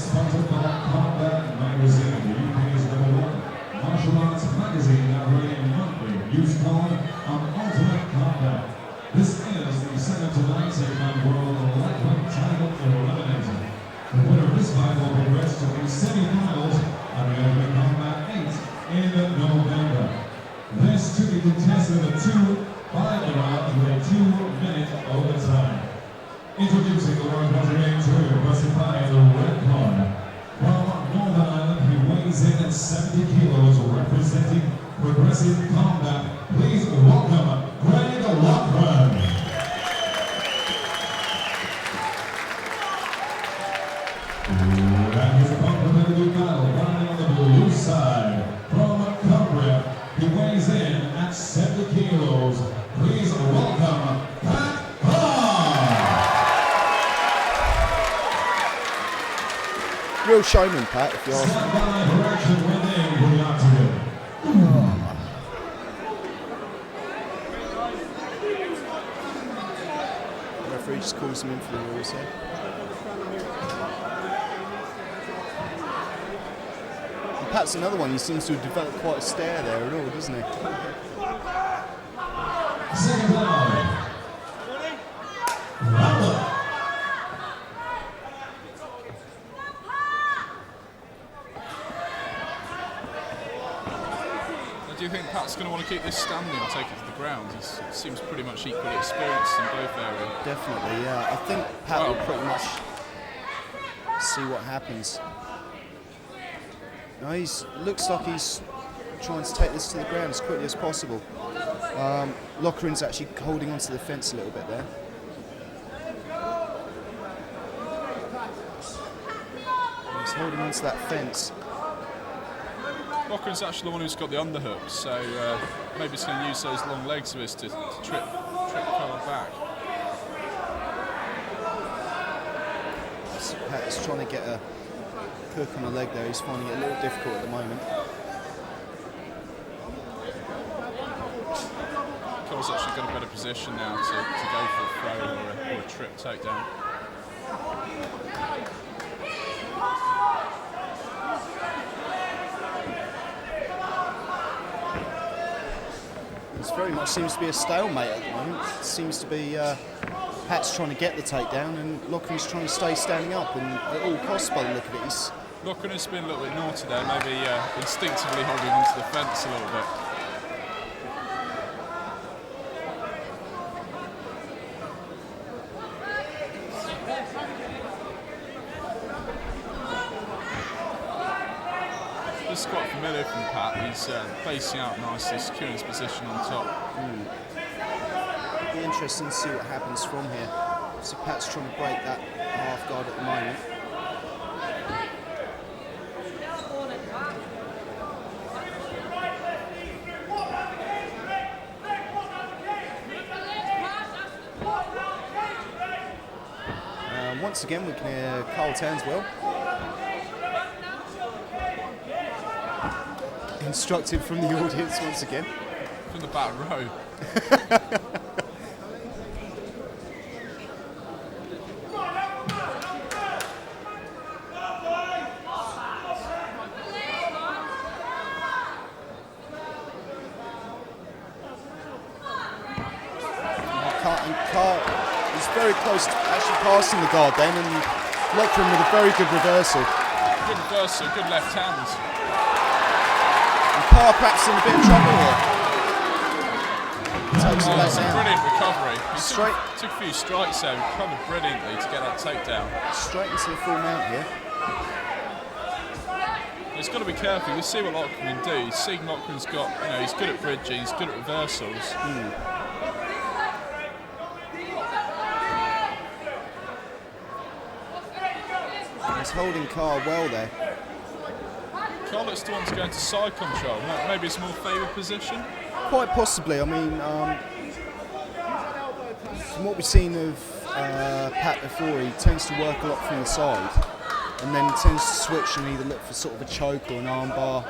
is sponsored by Combat Magazine, the UK's #1 martial arts magazine now running monthly. Use code Ultimate Combat. This is the second to 90-pound world lightweight title eliminator. The winner of this fight will progress to the semi-finals at the Ultimate Combat 8 in November. This to be contested at 2-5 rounds with a 2-minute overtime. Introducing the world heavyweight champion, wrestled by the red corner. From Northern Ireland, he weighs in at 70 kilos, representing Progressive Combat. Please welcome Loughrin. And his opponent in the new battle, lying on the blue side. From Carr, he weighs in at 70 kilos. Please welcome Carr. Real showman, Pat, if you ask me. The referee just calls him in for the rules here. And Pat's another one, he seems to have developed quite a stare there and all, doesn't he? Second round. Do you think Pat's going to want to keep this standing and take it to the ground? He seems pretty much equally experienced in both areas. Definitely, yeah. I think Pat will pretty much see what happens. No, looks like he's trying to take this to the ground as quickly as possible. Loughrin's actually holding onto the fence a little bit there. He's holding onto that fence. Loughrin's actually the one who's got the underhook, so maybe he's going to use those long legs of his to trip Carr back. Pat is trying to get a hook on the leg there. He's finding it a little difficult at the moment. Carr's actually got a better position now to go for a throw or a trip takedown. It very much seems to be a stalemate at the moment. It seems to be Pat's trying to get the takedown and Loughrin's trying to stay standing up, and at all costs by the look of it. Loughrin has been a little bit naughty there, maybe instinctively holding onto the fence a little bit. This is quite familiar from Pat. He's facing out nicely, securing his position on top. It'll be interesting to see what happens from here. So Pat's trying to break that half guard at the moment. Once again, we can hear Carl Townswell. Instructed from the audience once again. From the back row. Carr is very close to actually passing the guard then, and Loughrin with a very good reversal. Good reversal, good left hand. Carr perhaps in a bit of trouble here. Takes it back down. Brilliant recovery. He Straight took a few strikes there, recovered brilliantly to get that takedown. Straight into the full mount here. He's got to be careful. You see what Loughrin can do. You see Loughrin's got, he's good at bridging, he's good at reversals. He's holding Carr well there. Carr looks to want to go into side control. Maybe it's a more favoured position. Quite possibly. I mean, from what we've seen of Pat before, he tends to work a lot from the side, and then tends to switch and either look for sort of a choke or an armbar.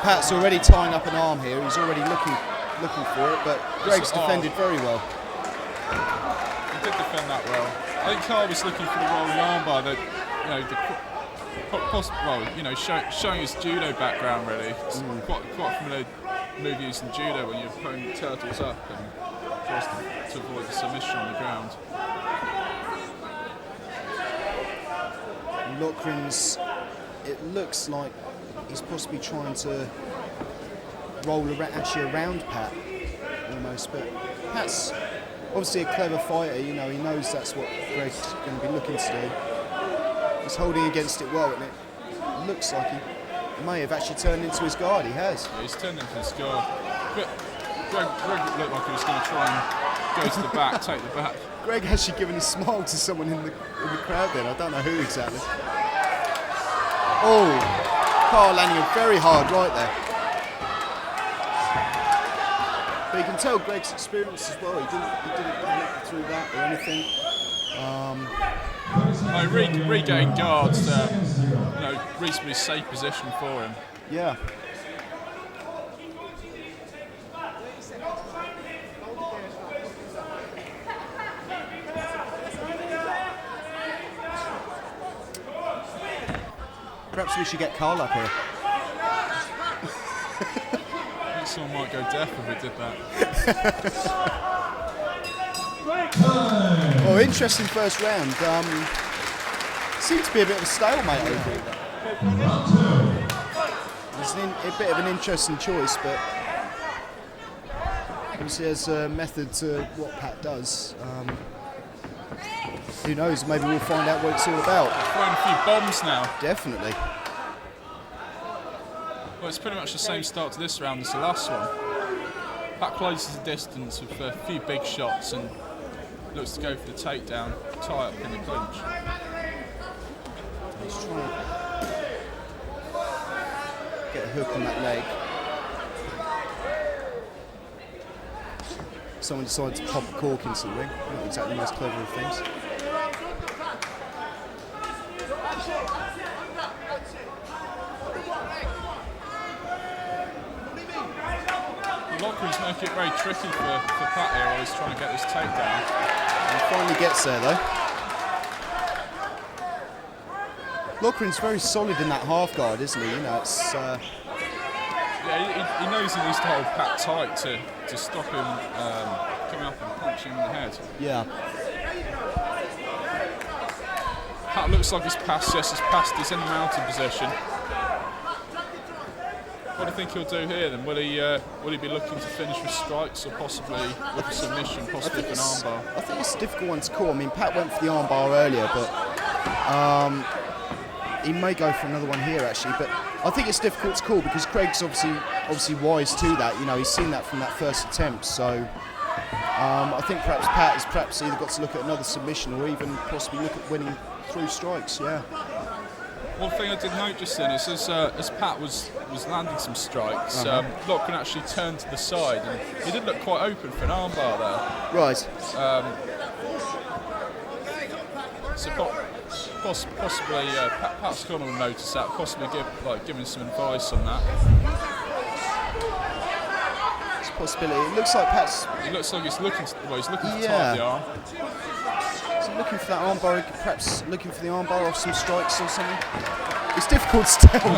Pat's already tying up an arm here. He's already looking for it, but Greg's defended very well. He did defend that well. I think Carr was looking for the rolling armbar that, showing his judo background really. It's quite familiar move used in judo when your opponent turtles up and tries to avoid the submission on the ground. Loughrin's, it looks like he's possibly trying to roll around Pat almost, but Pat's obviously a clever fighter, he knows that's what Greg's going to be looking to do. He's holding against it well, and it looks like he may have actually turned into his guard. He has. Yeah, he's turned into his guard. But Greg looked like he was going to try and go to the back, take the back. Greg actually given a smile to someone in the crowd then. I don't know who exactly. Oh, Carr landing a very hard right there. But you can tell Greg's experience as well. He didn't panic through that or anything. Regained guards, reasonably safe position for him. Yeah. Perhaps we should get Carl up here. I think someone might go deaf if we did that. Oh, interesting first round. Seems to be a bit of a stalemate over it. It's a bit of an interesting choice, but obviously there's a method to what Pat does. Who knows, maybe we'll find out what it's all about. Throwing a few bombs now. Definitely. Well, it's pretty much the same start to this round as the last one. Pat closes the distance with a few big shots and looks to go for the takedown, tie up in the clinch. He's trying to get a hook on that leg. Someone decided to pop a cork into the ring. Not exactly the most clever of things. Loughrin's making it very tricky for Pat here while he's trying to get this takedown. He finally gets there though. Loughrin's very solid in that half guard, isn't he? It's. Yeah, he knows he needs to hold Pat tight to stop him coming up and punching him in the head. Yeah. Pat looks like he's passed his in the mounted position. What do you think he'll do here then? Will he be looking to finish with strikes or possibly with a submission, possibly with an armbar? I think it's a difficult one to call. I mean, Pat went for the armbar earlier, but he may go for another one here actually. But I think it's difficult to call because Craig's obviously wise to that. He's seen that from that first attempt. So I think perhaps Pat has either got to look at another submission or even possibly look at winning through strikes. Yeah. One thing I did note just then is as Pat was landing some strikes, Loughrin actually turned to the side and he did look quite open for an armbar there. Right. So possibly Pat's going to notice that, possibly give him some advice on that. It's a possibility. It looks like Pat's. He looks like he's looking to tie the arm. Is he looking for that armbar? Perhaps looking for the armbar off some strikes or something. It's difficult to tell.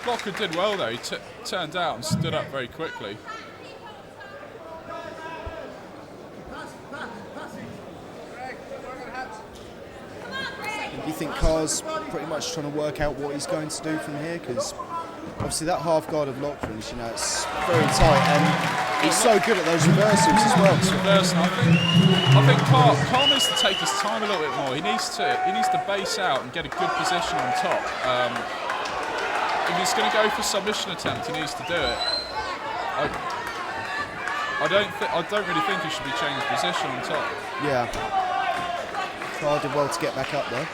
Loughrin did well though. He turned out and stood up very quickly. Do you think Carr's pretty much trying to work out what he's going to do from here? Because obviously that half guard of Loughrin's, it's very tight, and he's so good at those reversals as well. I think Carr needs to take his time a little bit more. He needs to base out and get a good position on top. If he's going to go for a submission attempt, he needs to do it. I don't really think he should be changing position on top. Yeah. Carr did well to get back up there.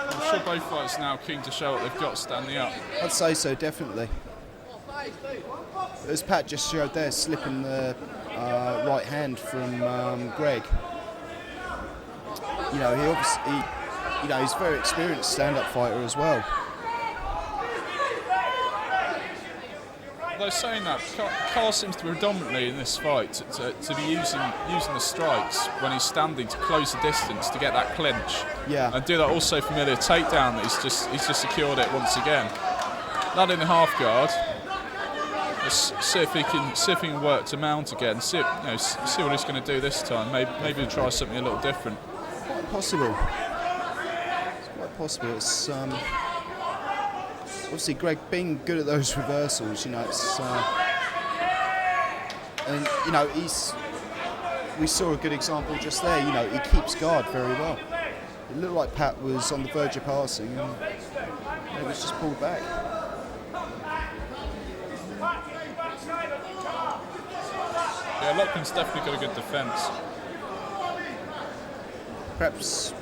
I'm sure both fighters now keen to show what they've got standing up. I'd say so, definitely. As Pat just showed there, slipping the right hand from Greg. He obviously, he's a very experienced stand-up fighter as well. they're saying that Carr seems to be predominantly in this fight to be using the strikes when he's standing to close the distance to get that clinch. Yeah. And do that also familiar takedown that he's just secured it once again. That in the half guard. Let's see if he can work to mount again. See what he's going to do this time. Maybe he'll try something a little different. Quite possible. It's quite possible. It's obviously Greg being good at those reversals. You know, it's and you know we saw a good example just there. You know, he keeps guard very well. It looked like Pat was on the verge of passing, and it was just pulled back. Yeah, Loughrin's definitely got a good defence. Perhaps,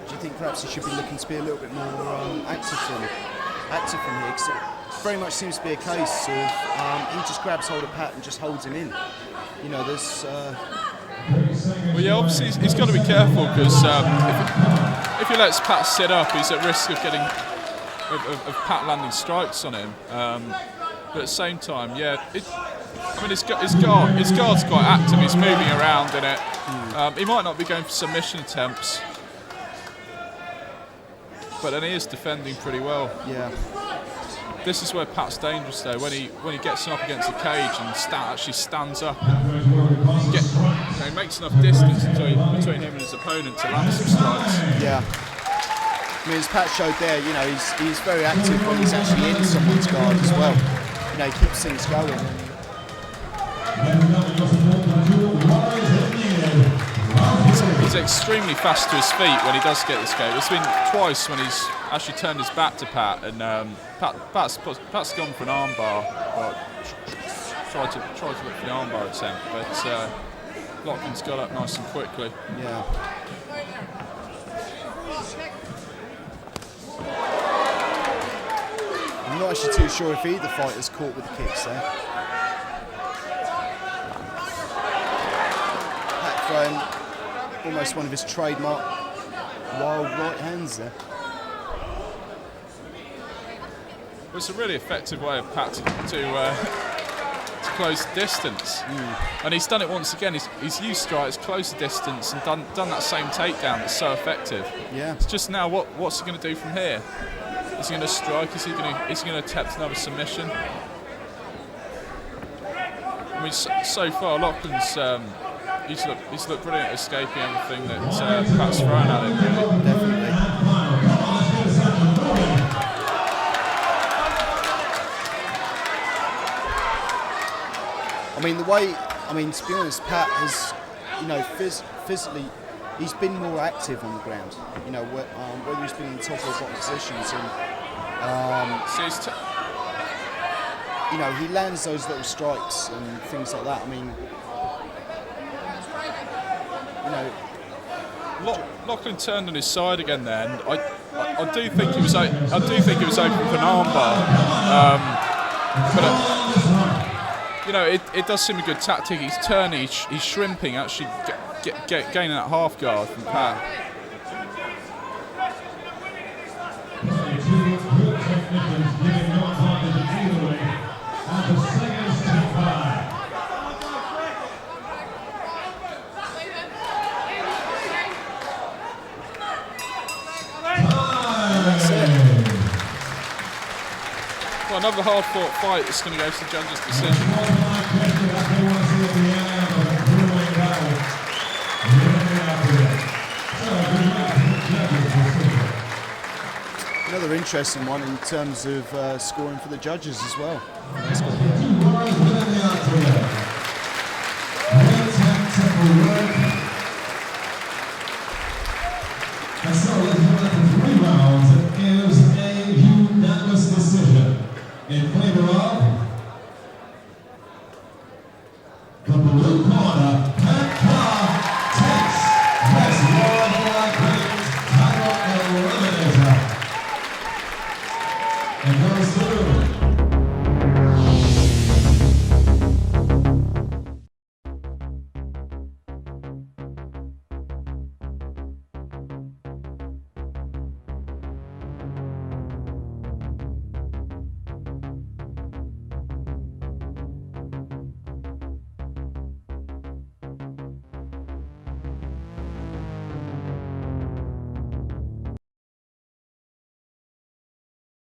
do you think perhaps he should be looking to be a little bit more active from here? Because it very much seems to be a case of he just grabs hold of Pat and just holds him in. You know, there's. Well, yeah, obviously he's got to be careful because if he lets Pat sit up, he's at risk of getting of Pat landing strikes on him. But at the same time, yeah, I mean his guard's quite active. He's moving around in it. He might not be going for submission attempts, but then he is defending pretty well. Yeah. This is where Pat's dangerous though. When he gets him up against the cage and actually stands up, and he makes enough distance between him and his opponent to land some strikes. Yeah. I mean, as Pat showed there, you know, he's very active when he's actually in someone's guard as well. You know, he keeps things going. He's extremely fast to his feet when he does get this game. It's been twice when he's actually turned his back to Pat, and Pat's gone for an armbar. Tried to look for the armbar attempt, but Loughrin's got up nice and quickly. Yeah. I'm not actually too sure if either fighter's caught with the kicks there. Pat throwing almost one of his trademark wild right hands there. Well, it's a really effective way of Pat to close the distance. And he's done it once again. He's used strikes, closed the distance, and done that same takedown that's so effective. Yeah. It's just now what's he going to do from here? Is he going to strike? Is he going to attempt another submission? I mean, so far Loughrin's he's looked brilliant at escaping everything that Pat's thrown at him. Really. Definitely. I mean, to be honest, Pat has, you know, physically, he's been more active on the ground. You know, whether he's been in top or bottom positions, and you know, he lands those little strikes and things like that. I mean, you know, Loughrin turned on his side again there, and I do think he was open for an armbar, but. You know, it does seem a good tactic. He's turning, he's shrimping, actually gaining that half guard from Pat. Well, another hard-fought fight that's going to go to the judges' decision. another interesting one in terms of scoring for the judges as well.